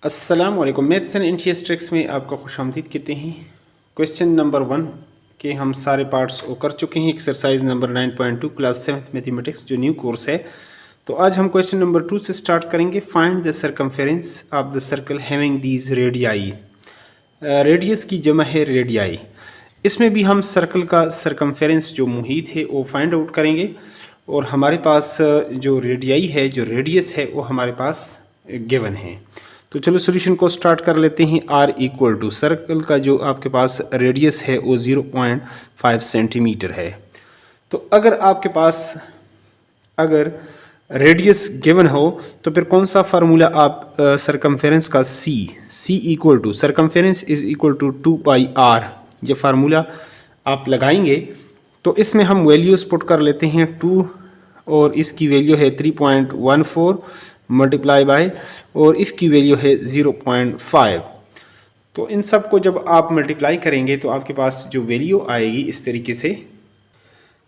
अस्सलामुअलैकुम। Maths and इंटीएस tricks में आपका खुशामदीद कहते हैं। क्वेश्चन नंबर 1 के हम सारे पार्ट्स वो कर चुके हैं। एक्सरसाइज नंबर 9.2 क्लास 7 मैथमेटिक्स जो न्यू कोर्स है। तो आज हम क्वेश्चन नंबर 2 से स्टार्ट करेंगे। Find the circumference of the circle having these radii. Radius की जमा है रेडियाई। इसमें भी हम सर्कल का सरकमफेरेंस जो मुहित है वो फाइंड आउट करेंगे और हमारे पास जो रेडियाई है, जो रेडियस है, वो हमारे पास गिवन है। तो चलो सॉल्यूशन को स्टार्ट कर लेते हैं। r इक्वल टू सर्कल का जो आपके पास रेडियस है वो 0.5 सेंटीमीटर है। तो अगर आपके पास अगर रेडियस गिवन हो तो फिर कौन सा फार्मूला आप सरकमफेरेंस का c equal to circumference is equal to 2 pi r, ये फार्मूला आप लगाएंगे। तो इसमें हम वैल्यूज़ पुट कर लेते हैं 2 और इसकी वैल्यू है 3.14 मल्टीप्लाई बाय और इसकी वैल्यू है 0.5। तो इन सब को जब आप मल्टीप्लाई करेंगे तो आपके पास जो वैल्यू आएगी इस तरीके से।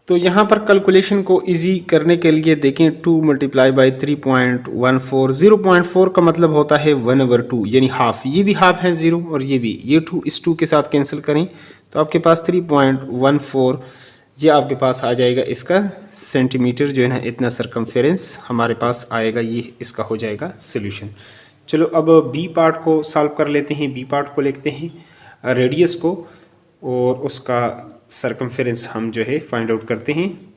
तो यहाँ पर कैलकुलेशन को इजी करने के लिए देखें 2 मल्टीप्लाई बाई 3.14, 0.4 का मतलब होता है 1/2 यानी हाफ। ये भी हाफ है 0 और ये भी, ये 2 इस 2 के साथ कैंसिल करें तो आपके पास 3.14 ये आपके पास आ जाएगा। इसका सेंटीमीटर जो है ना, इतना सरकमफेरेंस हमारे पास आएगा। ये इसका हो जाएगा सोल्यूशन। चलो अब बी पार्ट को सॉल्व कर लेते हैं। बी पार्ट को लिखते हैं रेडियस को और उसका सरकमफेरेंस हम जो है फाइंड आउट करते हैं।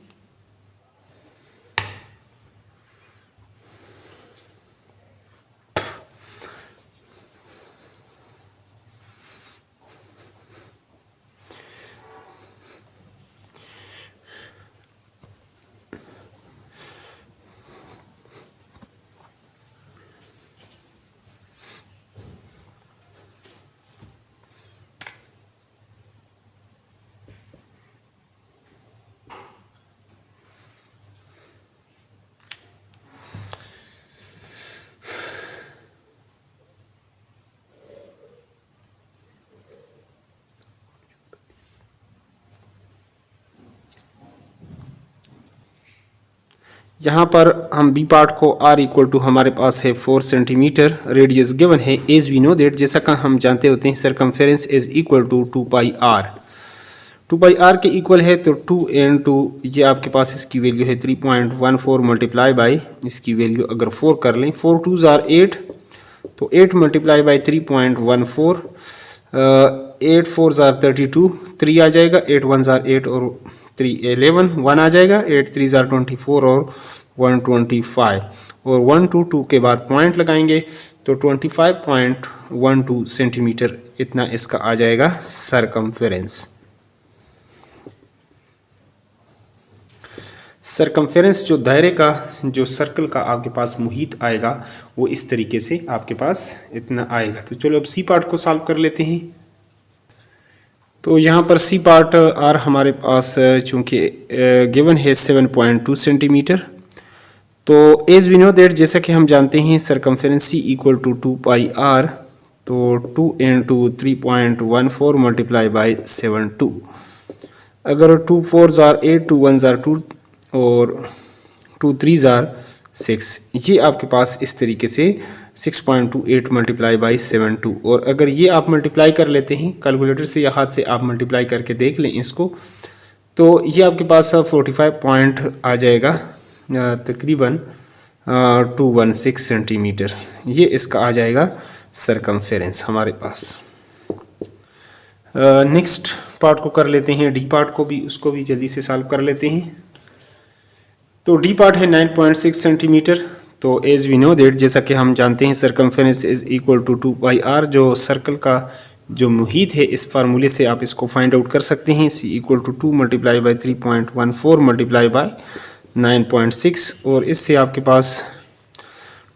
यहाँ पर हम बी पार्ट को r इक्वल टू हमारे पास है 4 सेंटीमीटर रेडियस गिवन है। एज वी नो दैट, जैसा कि हम जानते होते हैं circumference is equal to 2 pi r। 2 pi r के इक्वल है तो 2 into ये आपके पास इसकी वैल्यू है 3.14 मल्टीप्लाई बाई इसकी वैल्यू अगर 4 कर लें, 4 2s are 8 तो 8 मल्टीप्लाई बाई 3.14, 8 4s are 32, 3 आ जाएगा, 8 1s are 8 और 3 11, 1 आ जाएगा, 8 3s are 24 और 125 और 122 के बाद पॉइंट लगाएंगे तो 25.12 सेंटीमीटर इतना इसका आ जाएगा सरकमफेरेंस। सरकमफेरेंस जो दायरे का, जो सर्कल का आपके पास मुहित आएगा वो इस तरीके से आपके पास इतना आएगा। तो चलो अब सी पार्ट को सॉल्व कर लेते हैं। तो यहाँ पर सी पार्ट आर हमारे पास चूँकि गिवन है 7.2 सेंटीमीटर। तो एज वी नो दैट, जैसा कि हम जानते हैं circumference C equal to 2 pi R, तो 2 into 3.14 मल्टीप्लाई बाई 7.2। अगर 2 4s are 8, 2 1s are 2 और 2 3s are 6, ये आपके पास इस तरीके से 6.28 मल्टीप्लाई बाई 7.2। और अगर ये आप मल्टीप्लाई कर लेते हैं कैलकुलेटर से या हाथ से आप मल्टीप्लाई करके देख लें इसको, तो ये आपके पास 45 पॉइंट आ जाएगा, तकरीबन 216 सेंटीमीटर। ये इसका आ जाएगा सरकमफेरेंस हमारे पास। नेक्स्ट पार्ट को कर लेते हैं, डी पार्ट को भी, उसको भी जल्दी से सॉल्व कर लेते हैं। तो डी पार्ट है 9.6 सेंटीमीटर। तो एज वी नो दैट, जैसा कि हम जानते हैं circumference is equal to 2 pi R, जो सर्कल का जो मुहित है इस फार्मूले से आप इसको फाइंड आउट कर सकते हैं। C equal to 2 multiply by 3.14 multiply by 9.6 और इससे आपके पास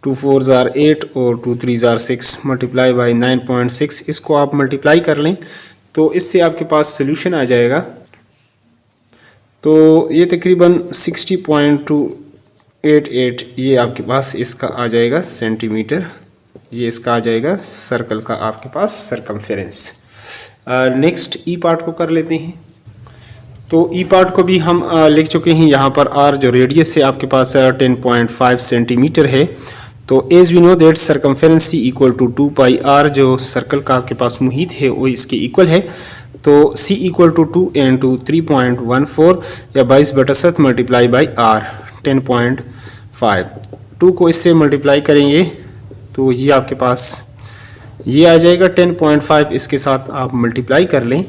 2 4s are 8 और 2 3s are 6 मल्टीप्लाई बाई 9.6। इसको आप मल्टीप्लाई कर लें तो इससे आपके पास सोल्यूशन आ जाएगा। तो ये तकरीबन 60.288 ये आपके पास इसका आ जाएगा सेंटीमीटर। ये इसका आ जाएगा सर्कल का आपके पास सरकमफेरेंस। नेक्स्ट ई पार्ट को कर लेते हैं। तो ई पार्ट को भी हम लिख चुके हैं। यहाँ पर आर जो रेडियस है आपके पास 10.5 सेंटीमीटर है। तो as we know that circumference C equal to 2 pi R, जो सर्कल का आपके पास मुहित है वो इसके इक्वल है। तो सी इक्वल टू 2 इंटू 3.14 या 22/7 मल्टीप्लाई बाई आर 10.5। 2 को इससे मल्टीप्लाई करेंगे तो ये आपके पास ये आ जाएगा 10.5, इसके साथ आप मल्टीप्लाई कर लें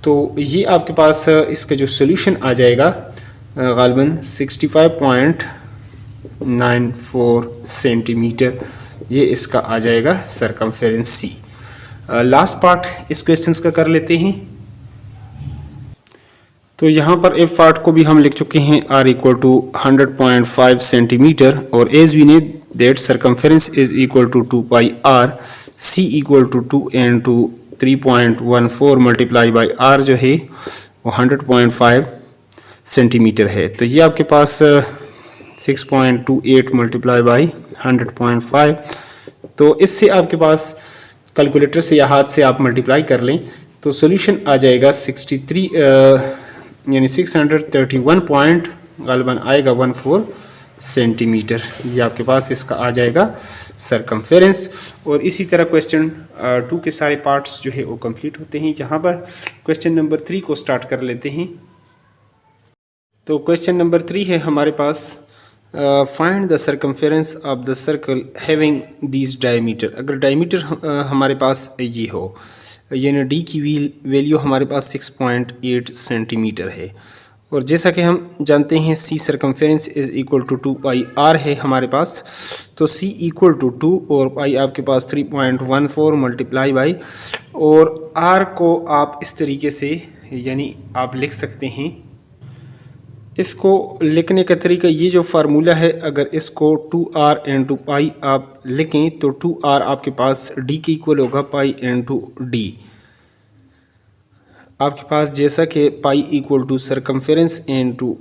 तो ये आपके पास इसका जो सोल्यूशन आ जाएगा गालिबन 65.94 सेंटीमीटर, ये इसका आ जाएगा सरकमफेरेंस सी। लास्ट पार्ट इस क्वेश्चंस का कर लेते हैं। तो यहाँ पर एफ पार्ट को भी हम लिख चुके हैं r इक्वल टू 100.5 सेंटीमीटर और as we know that circumference is equal to 2 pi r, c equal to 2 into 3.14 multiply by r जो है वो 100.5 सेंटीमीटर है। तो ये आपके पास 6.28 मल्टीप्लाई बाई 100.5। तो इससे आपके पास कैलकुलेटर से या हाथ से आप मल्टीप्लाई कर लें तो सॉल्यूशन आ जाएगा 63 यानी 631 पॉइंट गालिबन आएगा 14 सेंटीमीटर। ये आपके पास इसका आ जाएगा सरकमफेरेंस। और इसी तरह क्वेश्चन 2 के सारे पार्ट्स जो है वो कंप्लीट होते हैं। यहाँ पर क्वेश्चन नंबर 3 को स्टार्ट कर लेते हैं। तो क्वेश्चन नंबर 3 है हमारे पास find the circumference of the circle having this diameter. अगर डायमीटर हमारे पास ये हो यानी डी की वैल्यू हमारे पास 6.8 सेंटीमीटर है और जैसा कि हम जानते हैं c circumference is equal to 2 pi r है हमारे पास। तो सी इक्वल टू 2 और पाई आपके पास 3.14 मल्टीप्लाई बाई, और आर को आप इस तरीके से यानी आप लिख सकते हैं। इसको लिखने का तरीका ये जो फार्मूला है, अगर इसको 2r इंटू पाई आप लिखें तो 2r आपके पास d के इक्वल होगा पाई इंटू डी आपके पास, जैसा कि pi equal to circumference into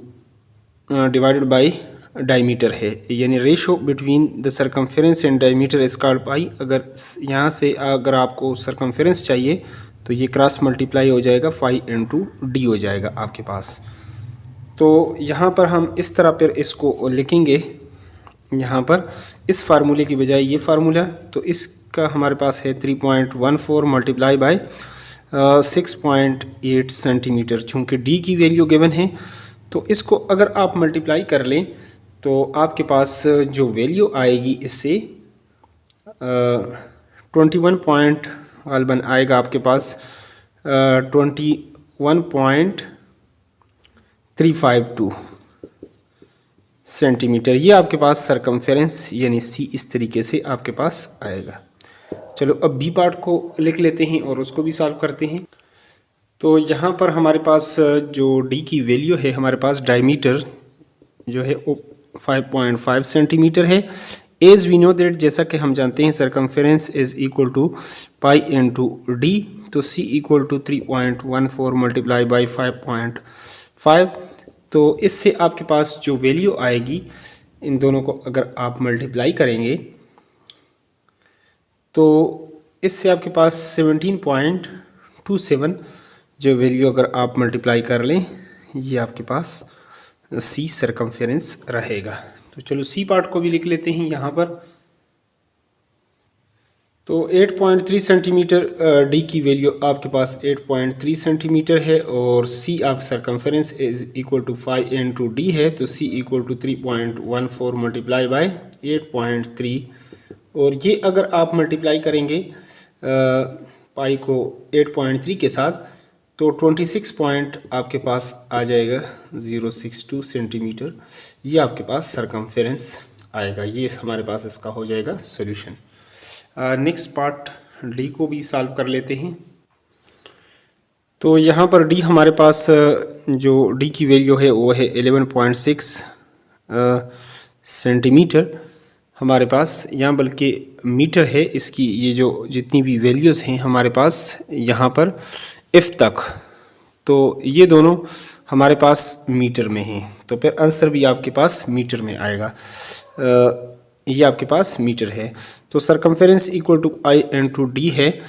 divided by diameter है, यानी ratio between the circumference and diameter is called pi. अगर यहाँ से अगर आपको सरकमफेरेंस चाहिए तो ये क्रॉस मल्टीप्लाई हो जाएगा 5 इंटू डी हो जाएगा आपके पास। तो यहाँ पर हम इस तरह पर इसको लिखेंगे, यहाँ पर इस फार्मूले की बजाय ये फार्मूला, तो इसका हमारे पास है 3.14 मल्टीप्लाई बाई 6.8 सेंटीमीटर। चूँकि डी की वैल्यू गिवन है तो इसको अगर आप मल्टीप्लाई कर लें तो आपके पास जो वैल्यू आएगी इससे 21 पॉइंट गालिबन आएगा आपके पास 21.352 सेंटीमीटर। ये आपके पास सरकमफेरेंस यानी सी इस तरीके से आपके पास आएगा। चलो अब बी पार्ट को लिख लेते हैं और उसको भी सॉल्व करते हैं। तो यहाँ पर हमारे पास जो डी की वैल्यू है, हमारे पास डायमीटर जो है वो 5.5 सेंटीमीटर है। एज वी नो दैट, जैसा कि हम जानते हैं circumference is equal to pi into D, तो सी इक्वल टू 3.14 मल्टीप्लाई बाई 5.5। तो इससे आपके पास जो वैल्यू आएगी, इन दोनों को अगर आप मल्टीप्लाई करेंगे तो इससे आपके पास 17.27 जो वैल्यू अगर आप मल्टीप्लाई कर लें, ये आपके पास सी सरकमफेरेंस रहेगा। तो चलो सी पार्ट को भी लिख लेते हैं यहाँ पर। तो 8.3 सेंटीमीटर डी की वैल्यू आपके पास 8.3 सेंटीमीटर है और सी आप circumference is equal to 5 into D है, तो सी इक्वल टू 3.14 मल्टीप्लाई बाई 8.3। और ये अगर आप मल्टीप्लाई करेंगे पाई को 8.3 के साथ तो 26 पॉइंट आपके पास आ जाएगा 062 सेंटीमीटर। ये आपके पास सरकमफेरेंस आएगा। ये हमारे पास इसका हो जाएगा सॉल्यूशन। नेक्स्ट पार्ट डी को भी सॉल्व कर लेते हैं। तो यहाँ पर डी हमारे पास जो डी की वैल्यू है वो है 11.6 सेंटीमीटर हमारे पास यहाँ, बल्कि मीटर है इसकी। ये जो जितनी भी वैल्यूज़ हैं हमारे पास यहाँ पर इफ तक, तो ये दोनों हमारे पास मीटर में हैं, तो फिर आंसर भी आपके पास मीटर में आएगा। ये आपके पास मीटर है। तो circumference equal to pi into D है,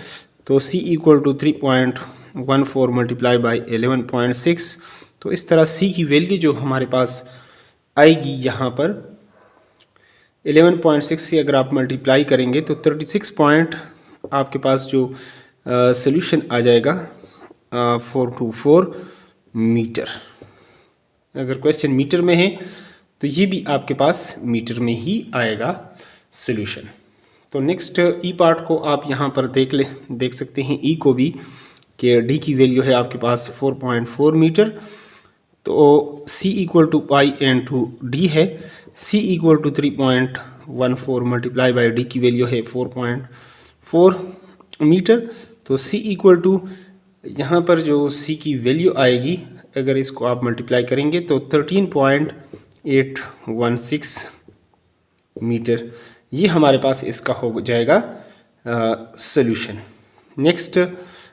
तो सी इक्वल टू 3.14 मल्टीप्लाई बाई 11.6। तो इस तरह सी की वैल्यू जो हमारे पास आएगी यहाँ पर 11.6 से अगर आप मल्टीप्लाई करेंगे तो 36 पॉइंट आपके पास जो सोल्यूशन आ जाएगा 424 मीटर। अगर क्वेश्चन मीटर में है तो ये भी आपके पास मीटर में ही आएगा सोल्यूशन। तो नेक्स्ट ई पार्ट को आप यहाँ पर देख सकते हैं ई को भी कि डी की वैल्यू है आपके पास 4.4 मीटर। तो सी equal to pi into D है, c equal to 3.14 multiply by d की वैल्यू है 4.4 मीटर। तो सी इक्वल टू यहाँ पर जो सी की वैल्यू आएगी अगर इसको आप मल्टीप्लाई करेंगे तो 13.816 मीटर, ये हमारे पास इसका हो जाएगा सॉल्यूशन। नेक्स्ट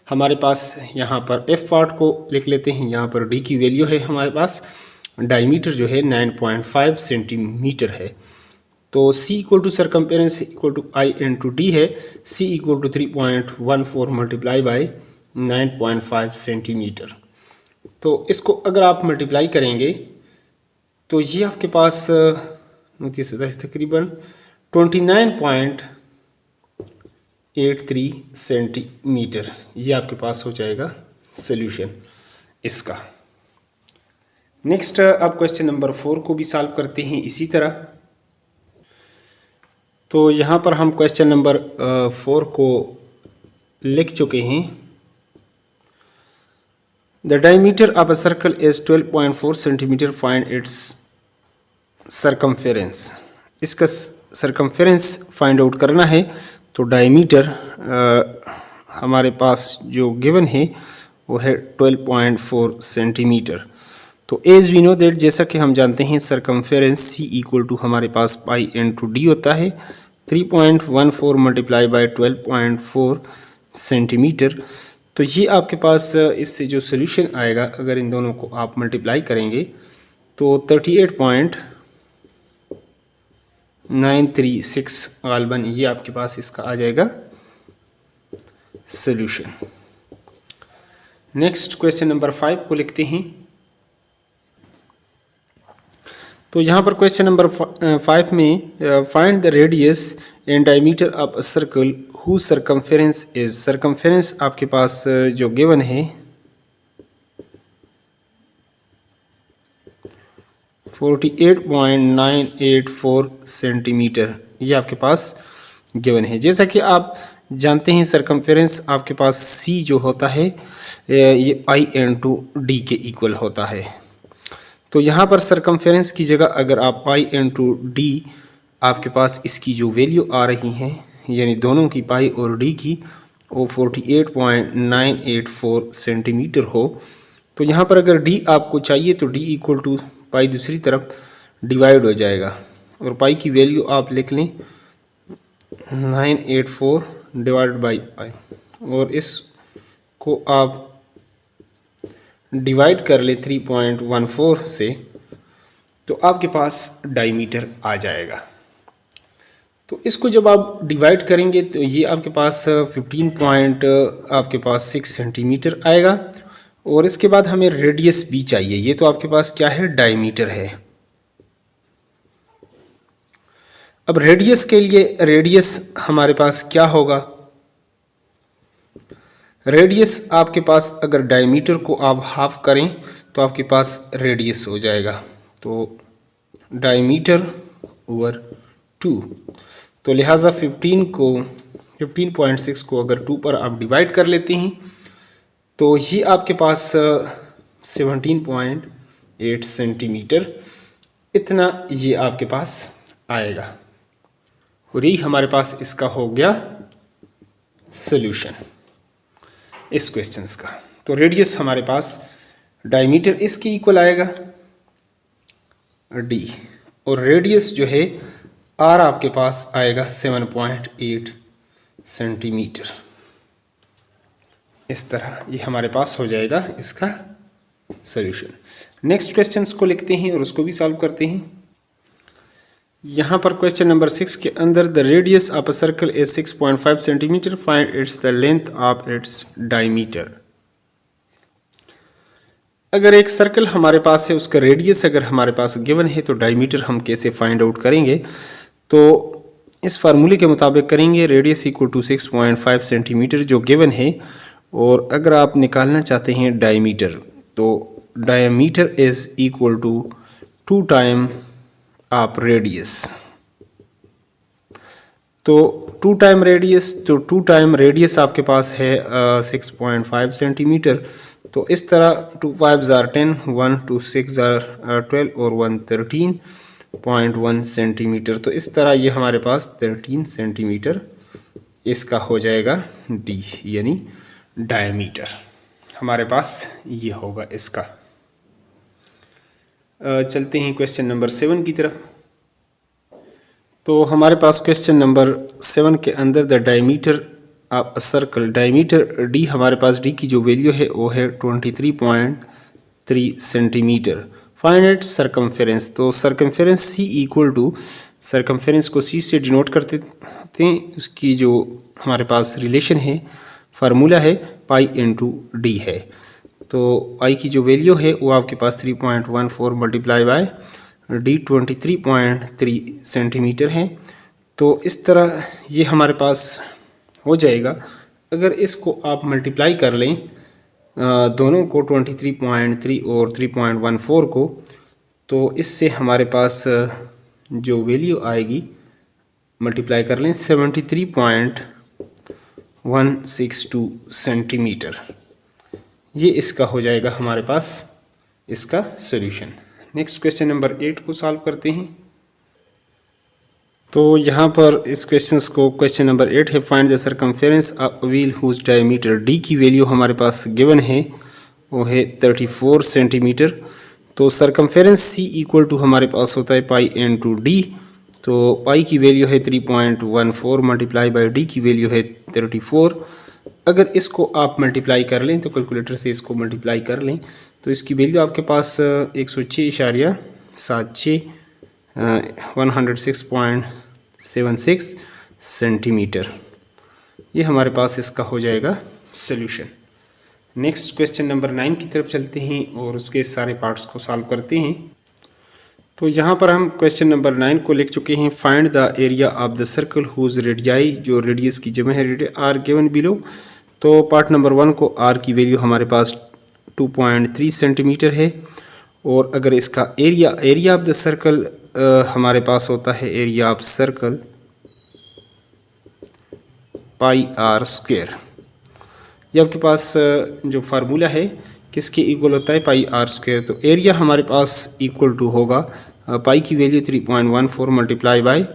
हमारे पास यहाँ पर एफ पार्ट को लिख लेते हैं। यहाँ पर डी की वैल्यू है हमारे पास, डायमीटर जो है 9.5 सेंटीमीटर है। तो C equal to circumference equal to pi into D है, C equal to 3.14 multiply by 9.5 centimetre. तो इसको अगर आप मल्टीप्लाई करेंगे तो ये आपके पास 29 तकरीबन 29.83 सेंटीमीटर, ये आपके पास हो जाएगा सॉल्यूशन इसका। नेक्स्ट अब क्वेश्चन नंबर 4 को भी सॉल्व करते हैं इसी तरह। तो यहाँ पर हम क्वेश्चन नंबर 4 को लिख चुके हैं। The diameter of a circle is 12.4 centimetre, find its circumference. इसका सरकमफेरेंस फाइंड आउट करना है। तो डायमीटर हमारे पास जो गिवन है वो है 12.4 सेंटीमीटर। तो एज वी नो दैट, जैसा कि हम जानते हैं सरकमफेरेंस सी इक्वल टू हमारे पास पाई एन टू डी होता है, 3.14 मल्टीप्लाई बाई 12.4 सेंटीमीटर। तो ये आपके पास इससे जो सोल्यूशन आएगा अगर इन दोनों को आप मल्टीप्लाई करेंगे तो 38.936 गालबन ये आपके पास इसका आ जाएगा सोल्यूशन। नेक्स्ट क्वेश्चन नंबर 5 को लिखते हैं। तो यहाँ पर क्वेश्चन नंबर 5 में find the radius and diameter of a circle who circumference is. Circumference आपके पास जो गिवन है 48.984 सेंटीमीटर, ये आपके पास गिवन है। जैसा कि आप जानते हैं सरकमफेरेंस आपके पास सी जो होता है ये पाई एन टू डी के इक्वल होता है। तो यहाँ पर सरकमफेरेंस की जगह अगर आप पाई एन टू डी आपके पास इसकी जो वैल्यू आ रही है यानी दोनों की पाई और डी की वो 48.984 सेंटीमीटर हो, तो यहाँ पर अगर डी आपको चाहिए तो डी इक्वल टू पाई दूसरी तरफ डिवाइड हो जाएगा और पाई की वैल्यू आप लिख लें 984 डिवाइड बाई पाई और इसको आप डिवाइड कर ले 3.14 से, तो आपके पास डायमीटर आ जाएगा। तो इसको जब आप डिवाइड करेंगे तो ये आपके पास 15.6 सेंटीमीटर आएगा। और इसके बाद हमें रेडियस भी चाहिए, ये तो आपके पास क्या है डायमीटर है। अब रेडियस के लिए रेडियस हमारे पास क्या होगा, रेडियस आपके पास अगर डायमीटर को आप हाफ करें तो आपके पास रेडियस हो जाएगा। तो डायमीटर ओवर 2, तो लिहाजा 15.6 को अगर 2 पर आप डिवाइड कर लेते हैं तो ये आपके पास 17.8 सेंटीमीटर इतना ये आपके पास आएगा और यही हमारे पास इसका हो गया सॉल्यूशन इस क्वेश्चंस का। तो रेडियस हमारे पास डायमीटर इसके इक्वल आएगा डी और रेडियस जो है आर आपके पास आएगा 7.8 सेंटीमीटर। इस तरह ये हमारे पास हो जाएगा इसका सॉल्यूशन। नेक्स्ट क्वेश्चंस को लिखते हैं और उसको भी सॉल्व करते हैं। यहाँ पर क्वेश्चन नंबर 6 के अंदर the radius of a circle is 6.5 centimetre, find its the length of its diameter. अगर एक सर्कल हमारे पास है उसका रेडियस अगर हमारे पास गिवन है तो डायमीटर हम कैसे फाइंड आउट करेंगे। तो इस फार्मूले के मुताबिक करेंगे। रेडियस इक्वल टू 6.5 सेंटीमीटर जो गिवन है, और अगर आप निकालना चाहते हैं डायमीटर, तो diameter is equal to 2 time आप रेडियस। तो 2 टाइम रेडियस, तो 2 टाइम रेडियस आपके पास है 6.5 सेंटीमीटर। तो इस तरह 2 5s are 10, 1 2 6 are 12 और 1 13.1 सेंटीमीटर। तो इस तरह ये हमारे पास 13 सेंटीमीटर इसका हो जाएगा डी, यानी डायमीटर हमारे पास ये होगा इसका। चलते हैं क्वेश्चन नंबर 7 की तरफ। तो हमारे पास क्वेश्चन नंबर 7 के अंदर the diameter of a circle, diameter D, हमारे पास डी की जो वैल्यू है वो है 23.3 सेंटीमीटर। Find it circumference. तो circumference C equal to, circumference को सी से डिनोट करते हैं, उसकी जो हमारे पास रिलेशन है, फार्मूला है पाई इंटू डी है। तो आई की जो वैल्यू है वो आपके पास 3.14 मल्टीप्लाई बाय डी 23.3 सेंटीमीटर है। तो इस तरह ये हमारे पास हो जाएगा। अगर इसको आप मल्टीप्लाई कर लें दोनों को, 23.3 और 3.14 को, तो इससे हमारे पास जो वैल्यू आएगी मल्टीप्लाई कर लें 73.162 सेंटीमीटर। ये इसका हो जाएगा हमारे पास इसका सॉल्यूशन। नेक्स्ट क्वेश्चन नंबर 8 को सॉल्व करते हैं। तो यहाँ पर इस क्वेश्चंस को, क्वेश्चन नंबर 8 है find the circumference of wheel whose diameter, D की वैल्यू हमारे पास गिवन है वो है 34 सेंटीमीटर। तो सरकमफेरेंस सी इक्वल टू हमारे पास होता है पाई एन टू डी। तो पाई की वैल्यू है 3.14 मल्टीप्लाई बाई डी की वैल्यू है 34। अगर इसको आप मल्टीप्लाई कर लें, तो कैलकुलेटर से इसको मल्टीप्लाई कर लें, तो इसकी वैल्यू आपके पास 106.76 106.76 सेंटीमीटर। ये हमारे पास इसका हो जाएगा सॉल्यूशन। नेक्स्ट क्वेश्चन नंबर 9 की तरफ चलते हैं और उसके सारे पार्ट्स को सॉल्व करते हैं। तो यहाँ पर हम क्वेश्चन नंबर 9 को लिख चुके हैं। Find the area of the circle whose radii, जो रेडियस की जगह है आर गिवन बिलो। तो पार्ट नंबर 1 को आर की वैल्यू हमारे पास 2.3 सेंटीमीटर है, और अगर इसका एरिया ऑफ द सर्कल हमारे पास होता है area of circle pi are square. ये आपके पास जो फार्मूला है किसके इक्वल होता है, पाई आर स्क्वायर। तो एरिया हमारे पास इक्वल टू होगा पाई की वैल्यू 3.14 मल्टीप्लाई बाय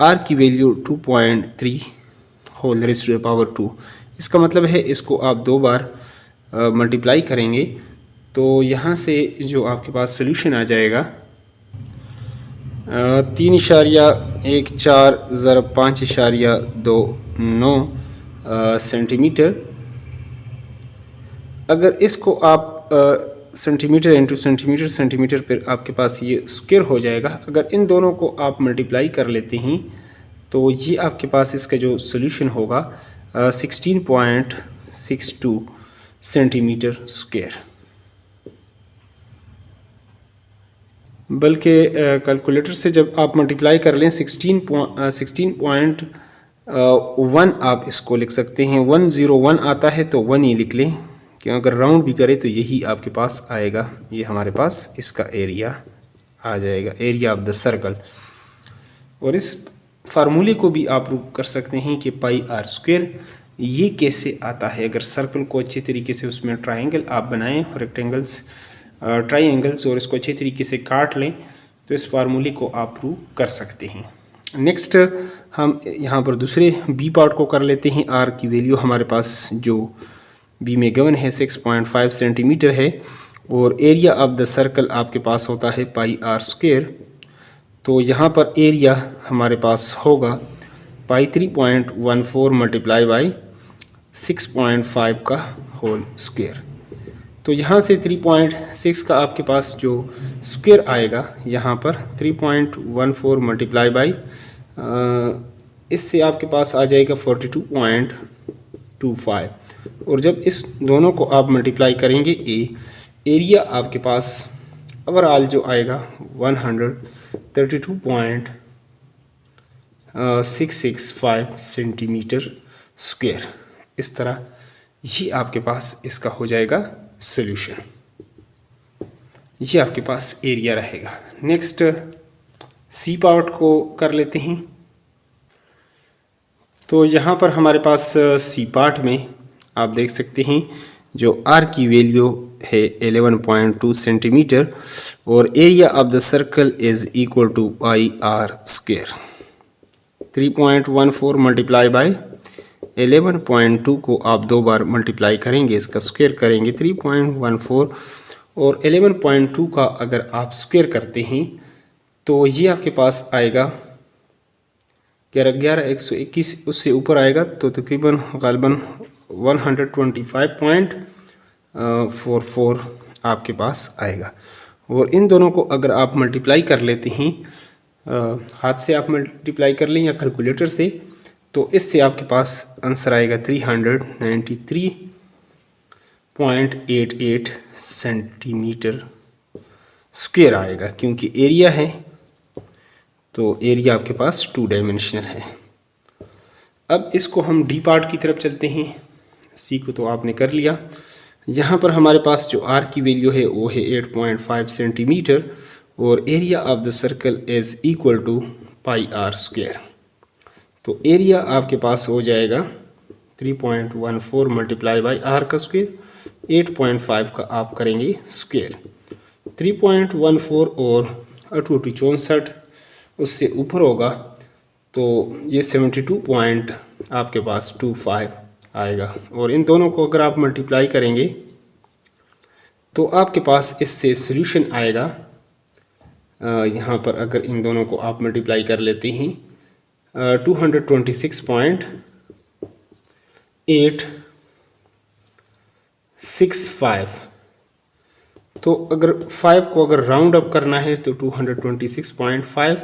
आर की value 2.3 whole raised to the power 2। इसका मतलब है इसको आप 2 बार मल्टीप्लाई करेंगे, तो यहाँ से जो आपके पास सोल्यूशन आ जाएगा 3.14 ज़रब 5.29 सेंटीमीटर। अगर इसको आप सेंटीमीटर इंटू सेंटीमीटर, सेंटीमीटर पर आपके पास ये स्क्वायर हो जाएगा। अगर इन दोनों को आप मल्टीप्लाई कर लेते हैं तो ये आपके पास इसका जो सोल्यूशन होगा 16.62 सेंटीमीटर स्क्वायर। बल्कि कैलकुलेटर से जब आप मल्टीप्लाई कर लें 16.1 आप इसको लिख सकते हैं। 101 आता है तो 1 ही लिख लें, कि अगर राउंड भी करें तो यही आपके पास आएगा। ये हमारे पास इसका एरिया आ जाएगा, एरिया ऑफ द सर्कल। और इस फार्मूले को भी आप प्रूव कर सकते हैं कि पाई आर स्क्वायर ये कैसे आता है। अगर सर्कल को अच्छे तरीके से उसमें ट्रायंगल आप बनाएं, रेक्टेंगल्स, ट्रायंगल्स, और इसको अच्छे तरीके से काट लें, तो इस फार्मूले को आप प्रूव कर सकते हैं। नेक्स्ट हम यहाँ पर दूसरे बी पार्ट को कर लेते हैं। आर की वैल्यू हमारे पास जो बी में गिवन है 6.5 सेंटीमीटर है, और एरिया ऑफ द सर्कल आपके पास होता है पाई आर स्क्वायर। तो यहाँ पर एरिया हमारे पास होगा पाई 3.14 मल्टीप्लाई बाई 6.5 का होल स्क्वायर। तो यहाँ से 3.6 का आपके पास जो स्क्वायर आएगा, यहाँ पर 3.14 मल्टीप्लाई बाई इससे आपके पास आ जाएगा 42.25। और जब इस दोनों को आप मल्टीप्लाई करेंगे एरिया आपके पास ओवरऑल जो आएगा 132.8 665 सेंटीमीटर स्क्वायर। इस तरह ये आपके पास इसका हो जाएगा सॉल्यूशन। ये आपके पास एरिया रहेगा। नेक्स्ट सी पार्ट को कर लेते हैं। तो यहाँ पर हमारे पास सी पार्ट में आप देख सकते हैं जो आर की वैल्यू है 11.2 सेंटीमीटर और area of the circle is equal to pi are square. 3.14 multiply by 11.2 को आप दो बार मल्टीप्लाई करेंगे, इसका स्क्वायर करेंगे 3.14 और 11.2 का अगर आप स्क्वायर करते हैं तो ये आपके पास आएगा 121, उससे ऊपर आएगा तो तकरीबन गालिबन 125.44 आपके पास आएगा। और इन दोनों को अगर आप मल्टीप्लाई कर लेते हैं, हाथ से आप मल्टीप्लाई कर लें या कैलकुलेटर से, तो इससे आपके पास आंसर आएगा 393.88 सेंटीमीटर स्क्वायर आएगा। क्योंकि एरिया है तो एरिया आपके पास 2 डायमेंशनल है। अब इसको हम डी पार्ट की तरफ चलते हैं। सी को तो आपने कर लिया। यहाँ पर हमारे पास जो आर की वैल्यू है वो है 8.5 सेंटीमीटर और area of the circle is equal to pi are square. तो एरिया आपके पास हो जाएगा 3.14 मल्टीप्लाई बाई आर का स्क्वायर, 8.5 का आप करेंगे स्क्वायर। 3.14 और 8×8 उससे ऊपर होगा तो ये 72 पॉइंट आपके पास 25 आएगा। और इन दोनों को अगर आप मल्टीप्लाई करेंगे तो आपके पास इससे सॉल्यूशन आएगा। यहाँ पर अगर इन दोनों को आप मल्टीप्लाई कर लेते हैं 226.865। तो अगर 5 को अगर राउंड अप करना है तो 226.5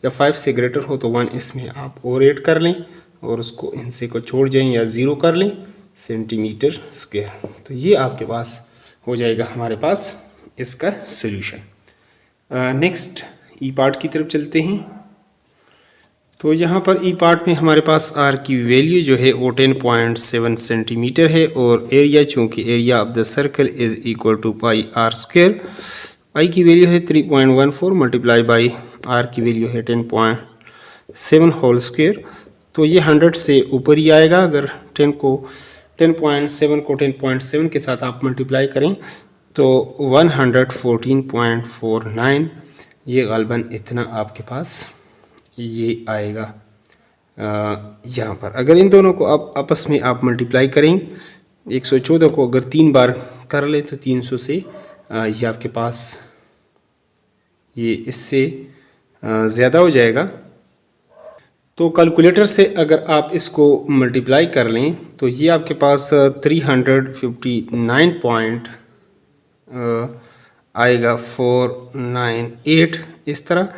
या 5 से ग्रेटर हो तो 1 इसमें आप और ऐड कर लें और उसको इनसे को छोड़ जाएं या 0 कर लें सेंटीमीटर स्क्वायर। तो ये आपके पास हो जाएगा हमारे पास इसका सॉल्यूशन। नेक्स्ट ई पार्ट की तरफ चलते हैं। तो यहाँ पर ई पार्ट में हमारे पास आर की वैल्यू जो है वो 10.7 सेंटीमीटर है और एरिया, चूँकि area of the circle is equal to pi are square. Pi की वैल्यू है 3.14 मल्टीप्लाई बाई आर की वैल्यू है 10.7 होल स्क्वायर। तो ये 100 से ऊपर ही आएगा। अगर 10.7 को 10.7 के साथ आप मल्टीप्लाई करें तो 114.49 ये गालिबन इतना आपके पास ये आएगा। यहाँ पर अगर इन दोनों को आप आपस में आप मल्टीप्लाई करें, 114 को अगर 3 बार कर ले तो 300 से ये आपके पास ये इससे ज़्यादा हो जाएगा। तो कैलकुलेटर से अगर आप इसको मल्टीप्लाई कर लें तो ये आपके पास 359 पॉइंट आएगा 498 इस तरह।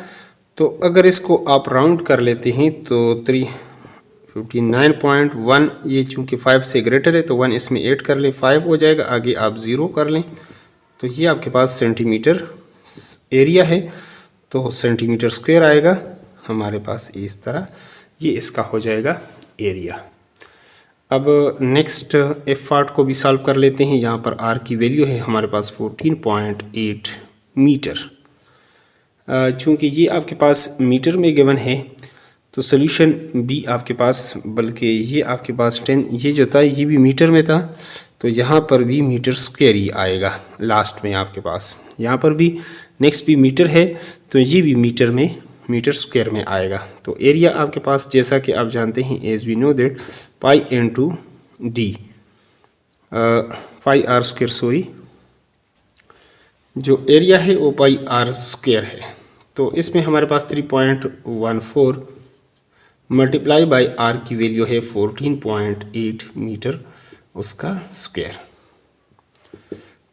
तो अगर इसको आप राउंड कर लेते हैं तो 359.1, ये चूँकि 5 से ग्रेटर है तो 1 इसमें ऐड कर लें, 5 हो जाएगा, आगे आप 0 कर लें। तो ये आपके पास सेंटीमीटर एरिया है तो सेंटीमीटर स्क्वायर आएगा हमारे पास इस तरह। ये इसका हो जाएगा एरिया। अब नेक्स्ट एफ पार्ट को भी सॉल्व कर लेते हैं। यहाँ पर आर की वैल्यू है हमारे पास 14.8 मीटर। चूँकि ये आपके पास मीटर में गिवन है तो सॉल्यूशन भी आपके पास, बल्कि ये आपके पास 10, ये जो था ये भी मीटर में था तो यहाँ पर भी मीटर स्क्वायर ही आएगा लास्ट में आपके पास। यहाँ पर भी नेक्स्ट भी मीटर है तो ये भी मीटर में, मीटर स्क्वायर में आएगा। तो एरिया आपके पास जैसा कि आप जानते हैं, as we know that pi into D, pi are square, sorry, जो एरिया है वो पाई आर स्क्वायर है। तो इसमें हमारे पास 3.14 मल्टीप्लाई बाई आर की वैल्यू है 14.8 मीटर उसका स्क्वायर।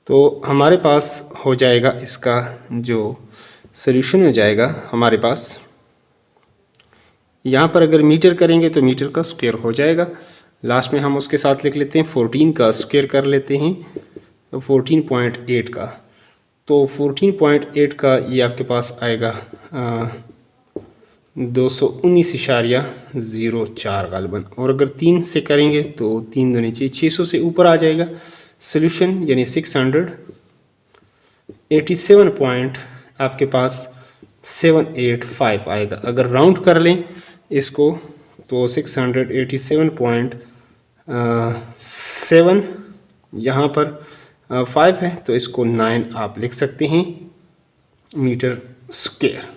तो हमारे पास हो जाएगा इसका जो सॉल्यूशन हो जाएगा हमारे पास, यहाँ पर अगर मीटर करेंगे तो मीटर का स्क्वायर हो जाएगा। लास्ट में हम उसके साथ लिख लेते हैं 14 का स्क्वायर कर लेते हैं तो 14.8 का, तो 14.8 का ये आपके पास आएगा 219.04 गालबन। और अगर 3 से करेंगे तो 3 दूनी 600 से ऊपर आ जाएगा। सोल्यूशन यानी 687 पॉइंट आपके पास 785 आएगा। अगर राउंड कर लें इसको तो 687.7 यहाँ पर 5 है तो इसको 9 आप लिख सकते हैं मीटर स्क्वायर।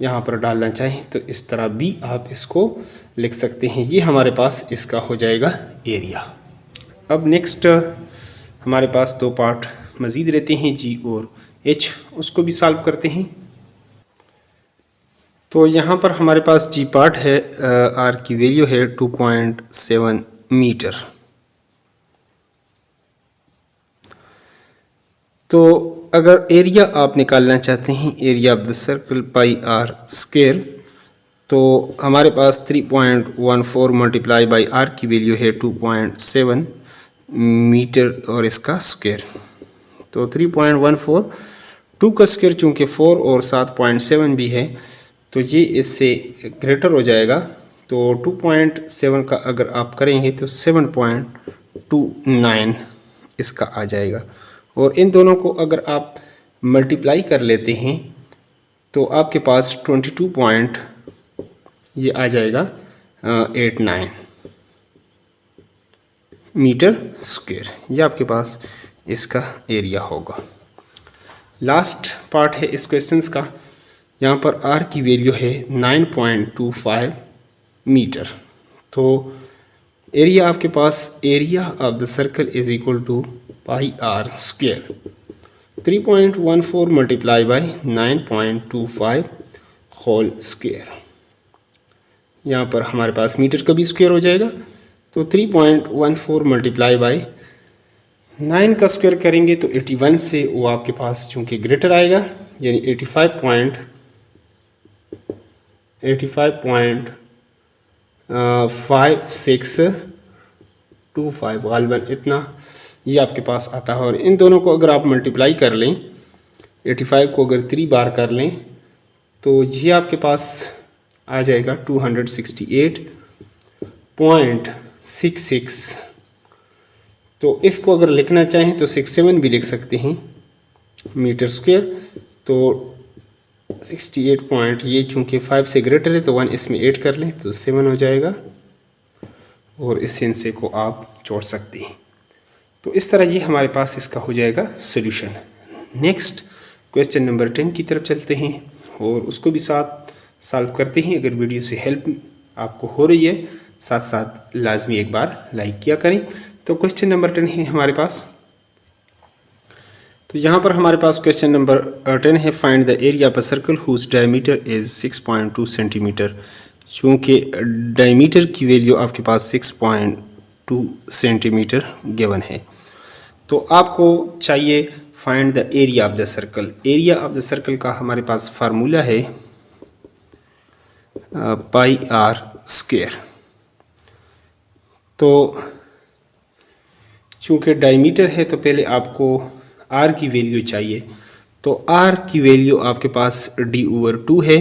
यहाँ पर डालना चाहें तो इस तरह भी आप इसको लिख सकते हैं। ये हमारे पास इसका हो जाएगा एरिया। अब नेक्स्ट हमारे पास दो पार्ट मज़ीद रहते हैं, जी और एच, उसको भी सॉल्व करते हैं। तो यहाँ पर हमारे पास जी पार्ट है, आर की वैल्यू है 2.7 मीटर। तो अगर एरिया आप निकालना चाहते हैं, area of the circle pi are square, तो हमारे पास 3.14 मल्टीप्लाई बाई आर की वैल्यू है 2.7 मीटर और इसका स्क्वायर। तो 3.14, 2 का स्क्वायर चूँकि 4 और 7.7 भी है तो ये इससे ग्रेटर हो जाएगा। तो 2.7 का अगर आप करेंगे तो 7.29 इसका आ जाएगा। और इन दोनों को अगर आप मल्टीप्लाई कर लेते हैं तो आपके पास 22 पॉइंट ये आ जाएगा 89 मीटर स्क्वायर। ये आपके पास इसका एरिया होगा। लास्ट पार्ट है इस क्वेश्चंस का। यहाँ पर आर की वैल्यू है 9.25 मीटर। तो एरिया आपके पास, area of the circle is equal to pi are square. 3.14 multiply by 9.25 whole square. यहाँ पर हमारे पास मीटर का भी स्क्वायर हो जाएगा। तो 3.14 मल्टीप्लाई बाई 9 का स्क्वायर करेंगे तो 81 से वो आपके पास चूँकि ग्रेटर आएगा, यानी 85.5625 गालबन इतना ये आपके पास आता है। और इन दोनों को अगर आप मल्टीप्लाई कर लें, 85 को अगर 3 बार कर लें तो ये आपके पास आ जाएगा 268.66। तो इसको अगर लिखना चाहें तो 67 भी लिख सकते हैं मीटर स्क्वायर। तो 68 पॉइंट, ये चूँकि 5 से ग्रेटर है तो 1 इसमें ऐड कर लें तो 7 हो जाएगा। और इस इनसे को आप जोड़ सकते हैं। तो इस तरह ये हमारे पास इसका हो जाएगा सॉल्यूशन। नेक्स्ट क्वेश्चन नंबर 10 की तरफ चलते हैं और उसको भी साथ सॉल्व करते हैं। अगर वीडियो से हेल्प आपको हो रही है, साथ साथ लाजमी एक बार लाइक किया करें। तो क्वेश्चन नंबर 10 है हमारे पास। तो यहाँ पर हमारे पास क्वेश्चन नंबर 10 है, find the area of a circle whose diameter is 6.2 centimetre. चूँकि डायमीटर की वैल्यू आपके पास 6.2 सेंटीमीटर गिवन है तो आपको चाहिए find the area of the circle. Area of the circle का हमारे पास फार्मूला है पाई आर स्क्वायर। तो चूँकि डायमीटर है तो पहले आपको आर की वैल्यू चाहिए। तो आर की वैल्यू आपके पास d/2 है।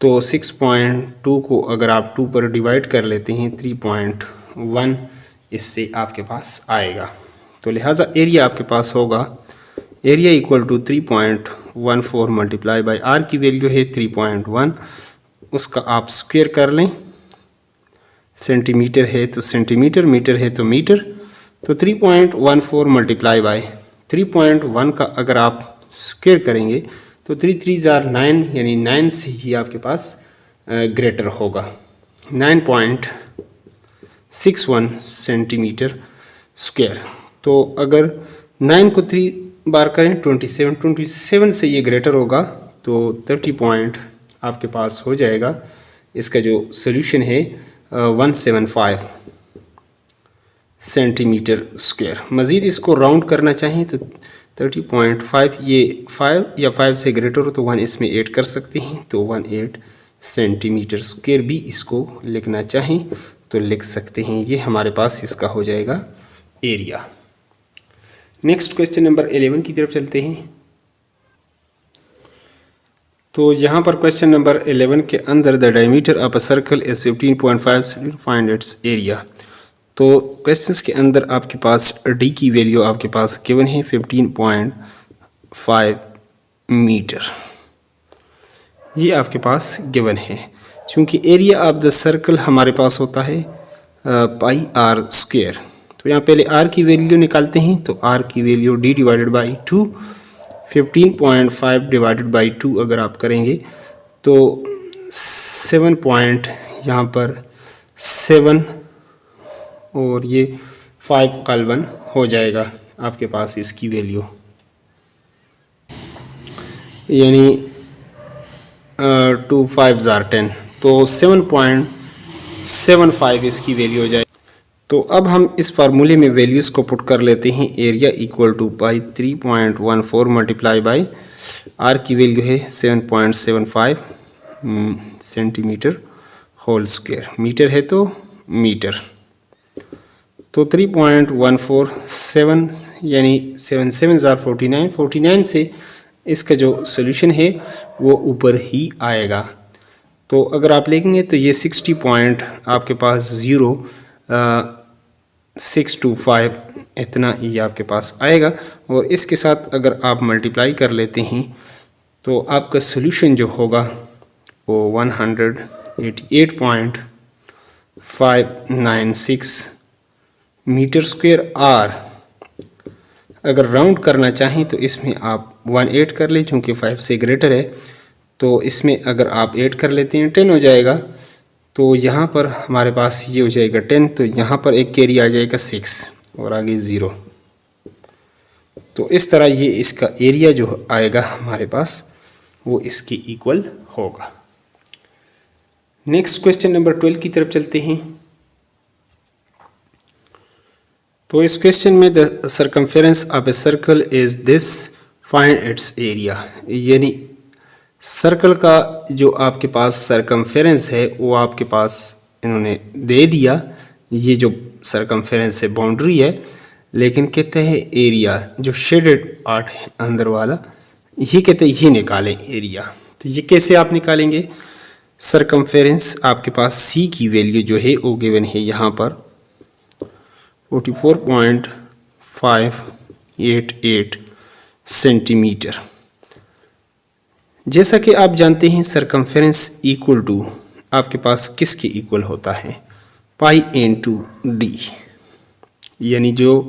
तो 6.2 को अगर आप 2 पर डिवाइड कर लेते हैं 3.1 इससे आपके पास आएगा। तो लिहाजा एरिया आपके पास होगा, area equal to 3.14 multiply by are की वैल्यू है 3.1, उसका आप स्क्वायर कर लें। सेंटीमीटर है तो सेंटीमीटर, मीटर है तो मीटर। तो 3.14 मल्टीप्लाई बाई 3.1 का अगर आप स्क्वायर करेंगे तो 3 3 9, यानी 9 से ही आपके पास ग्रेटर होगा। 9.61 सेंटीमीटर स्क्वायर। तो अगर 9 को 3 बार करें 27 से ये ग्रेटर होगा तो 30 पॉइंट आपके पास हो जाएगा। इसका जो सोल्यूशन है 175 सेंटीमीटर स्क्वायर। मज़ीद इसको राउंड करना चाहें तो 30.5, ये 5 या 5 से ग्रेटर हो तो 1 इसमें ऐड कर सकते हैं। तो 18 सेंटीमीटर स्क्वायर भी इसको लिखना चाहें तो लिख सकते हैं। ये हमारे पास इसका हो जाएगा एरिया। नेक्स्ट क्वेश्चन नंबर 11 की तरफ चलते हैं। तो यहाँ पर क्वेश्चन नंबर 11 के अंदर the diameter of a circle is 15.5 find its area. तो क्वेश्चंस के अंदर आपके पास डी की वैल्यू आपके पास गिवन है 15.5 मीटर, ये आपके पास गिवन है। चूँकि एरिया ऑफ द सर्कल हमारे पास होता है पाई आर स्क्वायर, तो यहाँ पहले आर की वैल्यू निकालते हैं। तो आर की value D divided by 2, 15.5 divided by 2 अगर आप करेंगे तो 7 पॉइंट यहाँ पर 7 और ये 5 कॉलवन हो जाएगा आपके पास इसकी वैल्यू, यानी 2 5 10, तो 7.75 इसकी वैल्यू हो जाए। तो अब हम इस फार्मूले में वैल्यूज़ को पुट कर लेते हैं। Area equal to pi 3.14 multiply by are की वैल्यू है 7.75 सेंटीमीटर होल स्क्वायर, मीटर है तो मीटर, तो 3.147 यानी 7 7 49, 49 से इसका जो सोल्यूशन है वो ऊपर ही आएगा। तो अगर आप लेंगे तो ये 60 पॉइंट आपके पास 0.625 इतना ये आपके पास आएगा, और इसके साथ अगर आप मल्टीप्लाई कर लेते हैं तो आपका सोल्यूशन जो होगा वो 188.596 मीटर स्क्वायर आर। अगर राउंड करना चाहें तो इसमें आप 1 कर लें, चूँकि 5 से ग्रेटर है तो इसमें अगर आप 8 कर लेते हैं 10 हो जाएगा। तो यहाँ पर हमारे पास ये हो जाएगा 10, तो यहाँ पर एक कैरी आ जाएगा 6 और आगे 0। तो इस तरह ये इसका एरिया जो आएगा हमारे पास वो इसके इक्वल होगा। नेक्स्ट क्वेश्चन नंबर 12 की तरफ चलते हैं। तो इस क्वेश्चन में the circumference of a circle is this, find its area, यानी सर्कल का जो आपके पास सर्कमफेरेंस है वो आपके पास इन्होंने दे दिया, ये जो सर्कमफेरेंस है बाउंड्री है, लेकिन कहते हैं एरिया जो शेडेड आर्ट है अंदर वाला, ये कहते हैं ये निकालें एरिया। तो ये कैसे आप निकालेंगे? सर्कमफेरेंस आपके पास सी की वैल्यू जो है वो गिवन है यहाँ पर 44.588 सेंटीमीटर। जैसा कि आप जानते हैं सर्कमफेरेंस इक्वल टू आपके पास किसके इक्वल होता है? पाई इनटू डी, यानी जो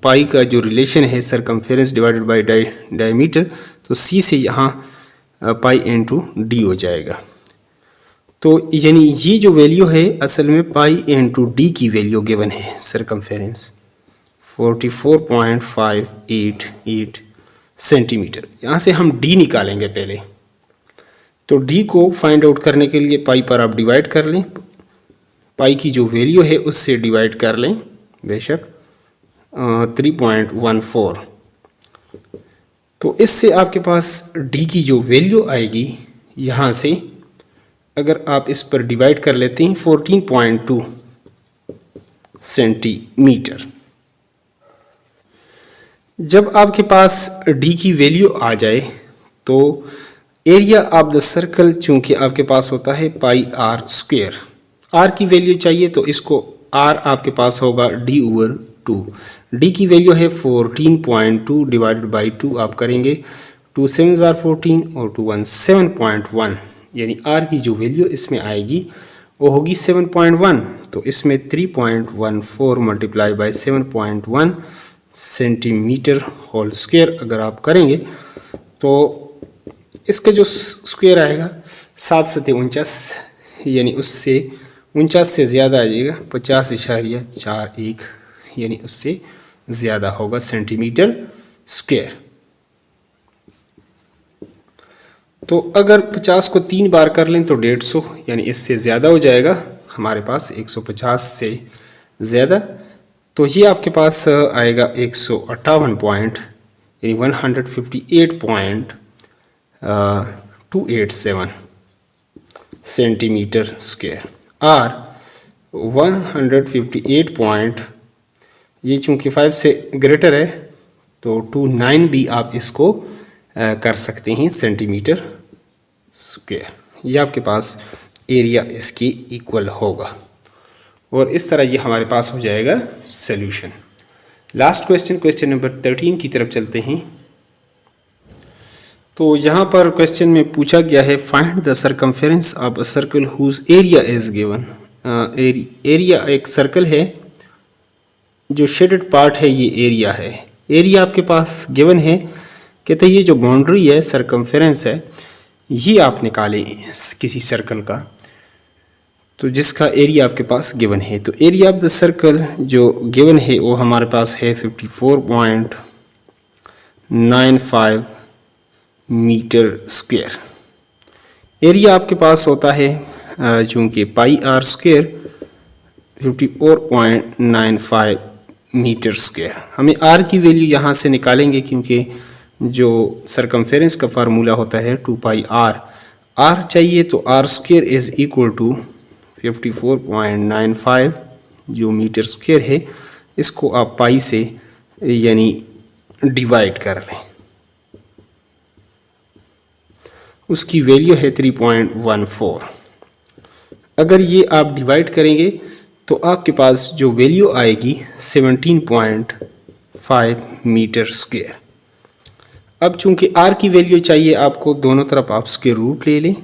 पाई का जो रिलेशन है सर्कमफेरेंस डिवाइडेड बाय डायमीटर, तो सी से यहाँ पाई इनटू डी हो जाएगा। तो यानी ये जो वैल्यू है असल में पाई इनटू डी की वैल्यू गिवन है सर्कमफेरेंस 44.588 सेंटीमीटर। यहाँ से हम डी निकालेंगे पहले, तो डी को फाइंड आउट करने के लिए पाई पर आप डिवाइड कर लें, पाई की जो वैल्यू है उससे डिवाइड कर लें बेशक 3.14। तो इससे आपके पास डी की जो वैल्यू आएगी यहाँ से अगर आप इस पर डिवाइड कर लेते हैं 14.2 सेंटीमीटर। जब आपके पास डी की वैल्यू आ जाए तो एरिया ऑफ द सर्कल चूंकि आपके पास होता है पाई आर स्क्वायर, आर की वैल्यू चाहिए तो इसको आर आपके पास होगा डी ओवर 2। डी की वैल्यू है 14.2 डिवाइडेड बाई 2 आप करेंगे 2 7 14 और 2 1 7.1, यानी आर की जो वैल्यू इसमें आएगी वो होगी 7.1। तो इसमें 3.14 multiply by 7.1 centimetre whole square अगर आप करेंगे तो इसका जो स्क्वायर आएगा 7 7 49, यानी उससे 49 से ज़्यादा आ जाएगा 50.41, यानी उससे ज़्यादा होगा सेंटीमीटर स्क्वायर। तो अगर 50 को 3 बार कर लें तो 150, यानी इससे ज़्यादा हो जाएगा हमारे पास 150 से ज़्यादा। तो ये आपके पास आएगा 158 पॉइंट यानी 158.287 सेंटीमीटर स्क्वायर। आर 158 पॉइंट, ये चूँकि 5 से ग्रेटर है तो 29 भी आप इसको कर सकते हैं सेंटीमीटर स्क्वायर, ये आपके पास एरिया इसकी इक्वल होगा। और इस तरह ये हमारे पास हो जाएगा solution. Last question, question number 13 की तरफ चलते हैं। तो यहाँ पर क्वेश्चन में पूछा गया है find the circumference of a circle whose area is given. Area एक सर्कल है, जो शेडेड पार्ट है ये एरिया है। एरिया आपके पास गिवन है, कहते हैं ये जो बाउंड्री है सर्कमफेरेंस है ये आप निकालें किसी सर्कल का, तो जिसका एरिया आपके पास गिवन है। तो एरिया ऑफ द सर्कल जो गिवन है वो हमारे पास है 54.95 मीटर स्क्वायर। एरिया आपके पास होता है चूँकि पाई आर स्क्वायर 54.95 मीटर स्क्वायर। हमें आर की वैल्यू यहाँ से निकालेंगे क्योंकि जो सरकमफेरेंस का फार्मूला होता है 2 पाई आर। आर चाहिए तो R square is equal to 54.95 जो मीटर स्क्वायर है, इसको आप पाई से यानी डिवाइड कर लें, उसकी वैल्यू है 3.14। अगर ये आप डिवाइड करेंगे तो आपके पास जो वैल्यू आएगी 17.5 मीटर स्क्वायर। अब चूंकि आर की वैल्यू चाहिए आपको, दोनों तरफ आप स्क्वायर रूट ले लें,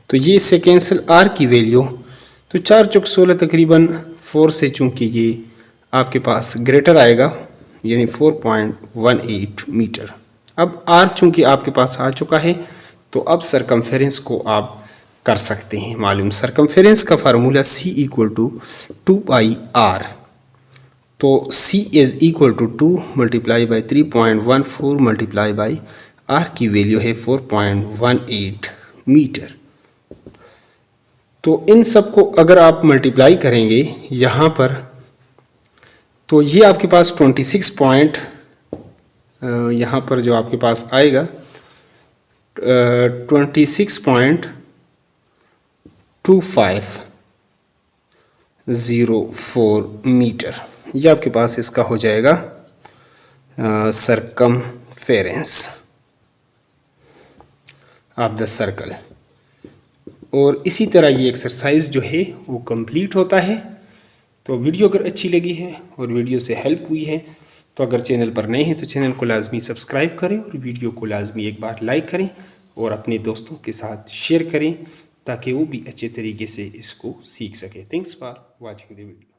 तो ये से कैंसिल आर की वैल्यू, तो 4 चौक 16 तकरीबन 4 से चूंकि ये आपके पास ग्रेटर आएगा यानी 4.18 मीटर। अब आर चूंकि आपके पास आ चुका है तो अब सरकमफेरेंस को आप कर सकते हैं मालूम। सरकमफेरेंस का formula C equal to 2 pi R, तो C is equal to 2 multiply by 3.14 multiply by are की वैल्यू है 4.18 मीटर। तो इन सबको अगर आप मल्टीप्लाई करेंगे यहाँ पर, तो ये आपके पास 26 पॉइंट यहाँ पर जो आपके पास आएगा 26.2504 मीटर, ये आपके पास इसका हो जाएगा सरकमफेरेंस ऑफ द सर्कल। और इसी तरह ये एक्सरसाइज जो है वो कंप्लीट होता है। तो वीडियो अगर अच्छी लगी है और वीडियो से हेल्प हुई है तो अगर चैनल पर नए हैं तो चैनल को लाजमी सब्सक्राइब करें और वीडियो को लाजमी एक बार लाइक करें और अपने दोस्तों के साथ शेयर करें ताकि वो भी अच्छे तरीके से इसको सीख सके। Thanks for watching the video.